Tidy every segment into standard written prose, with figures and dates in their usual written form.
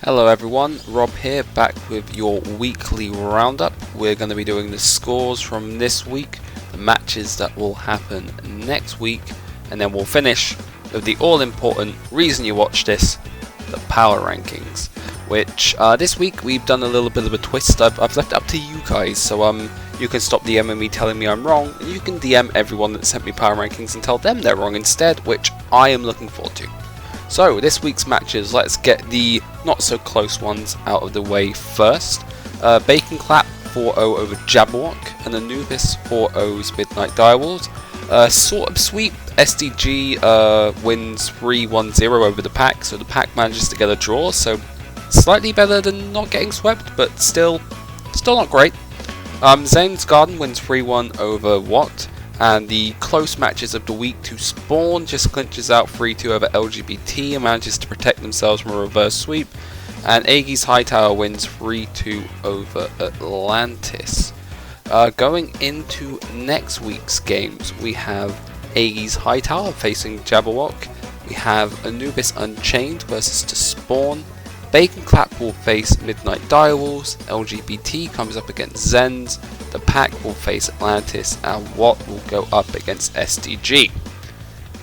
Hello everyone, Rob here, back with your weekly roundup. We're going to be doing the scores from this week, the matches that will happen next week, and then we'll finish with the all-important reason you watch this, the power rankings. Which this week we've done a little bit of a twist. I've left it up to you guys, so you can stop DMing me telling me I'm wrong, and you can DM everyone that sent me power rankings and tell them they're wrong instead, which I am looking forward to. So, this week's matches, let's get the not so close ones out of the way first. Bacon Clap 4-0 over Jabberwock, and Anubis 4-0's Midnight Direwolves. Sort of sweep, SDG wins 3-1-0 over the pack, so the pack manages to get a draw, so slightly better than not getting swept, but still not great. Zane's Garden wins 3-1 over Watt. And the close matches of the week to Spawn just clinches out 3-2 over LGBT and manages to protect themselves from a reverse sweep. And Aegis Hightower wins 3-2 over Atlantis. Going into next week's games, we have Aegis Hightower facing Jabberwock. We have Anubis Unchained versus to Spawn. Bacon Clap will face Midnight Direwolves. LGBT comes up against Zens. The pack will face Atlantis, and Watt will go up against SDG.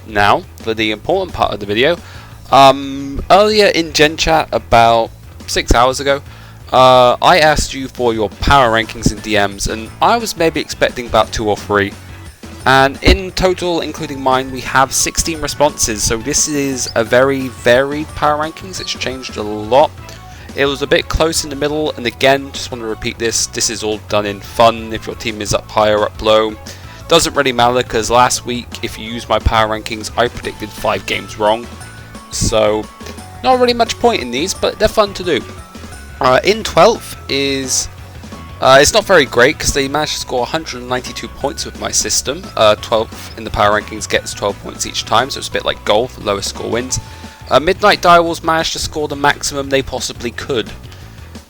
Now, for the important part of the video, earlier in Gen Chat, about 6 hours ago, I asked you for your power rankings in DMs, and I was maybe expecting about 2 or 3. And in total, including mine, we have 16 responses, so this is a very varied power rankings. It's changed a lot. It was a bit close in the middle, and again, just want to repeat this is all done in fun. If your team is up high or up low, doesn't really matter, because last week, if you use my power rankings, I predicted 5 games wrong. So, not really much point in these, but they're fun to do. In 12th is... it's not very great, because they managed to score 192 points with my system. 12th in the power rankings gets 12 points each time, so it's a bit like golf, lowest score wins. Midnight Direwolves managed to score the maximum they possibly could.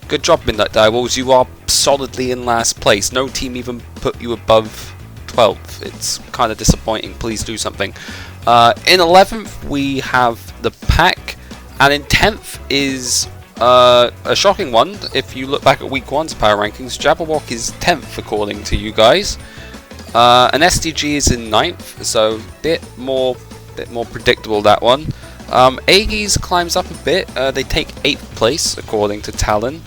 Good job, Midnight Direwolves, you are solidly in last place. No team even put you above 12th. It's kind of disappointing, please do something. In 11th we have the pack, and in 10th is... a shocking one. If you look back at week 1's power rankings, Jabberwock is 10th according to you guys. And SDG is in 9th, so bit more predictable, that one. Aegis climbs up a bit. They take 8th place according to Talon,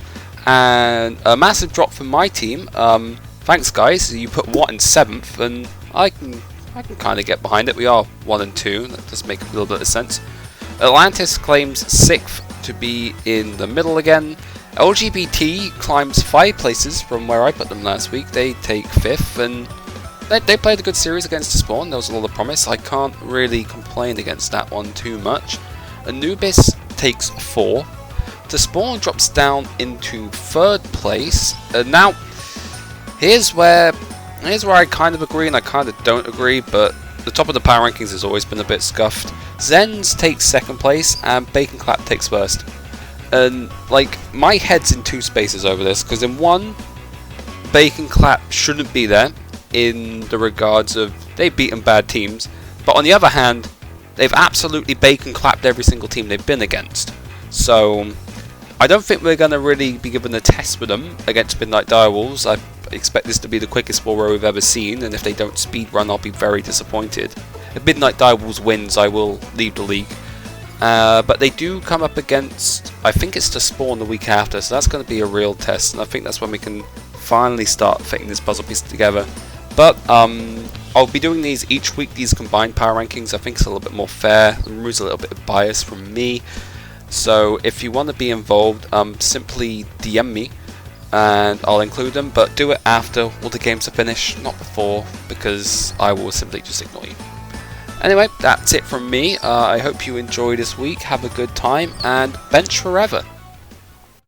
and a massive drop from my team. Thanks guys, you put Watt in 7th, and I can kind of get behind it. We are 1 and 2. That does make a little bit of sense. Atlantis claims 6th to be in the middle again. LGBT climbs 5 places from where I put them last week. They take 5th, and they played a good series against Spawn. There was a lot of promise. I can't really complain against that one too much. Anubis takes 4. The Spawn drops down into 3rd place. Now, here's where I kind of agree and I kind of don't agree, but the top of the power rankings has always been a bit scuffed. Zens takes 2nd place and Bacon Clap takes 1st. And like, my head's in 2 spaces over this, because in 1, Bacon Clap shouldn't be there in the regards of they've beaten bad teams, but on the other hand, they've absolutely Bacon Clapped every single team they've been against. So I don't think we're going to really be given a test with them against Midnight Direwolves. I expect this to be the quickest 4-0 we've ever seen, and if they don't speedrun, I'll be very disappointed. If Midnight Direwolves wins, I will leave the league. But they do come up against, I think it's to Spawn the week after, so that's going to be a real test, and I think that's when we can finally start fitting this puzzle piece together. But I'll be doing these each week, these combined power rankings. I think it's a little bit more fair, removes a little bit of bias from me. So if you want to be involved, simply DM me and I'll include them, but do it after all the games are finished, not before, because I will simply just ignore you. Anyway, that's it from me. I hope you enjoy this week, have a good time, and bench forever.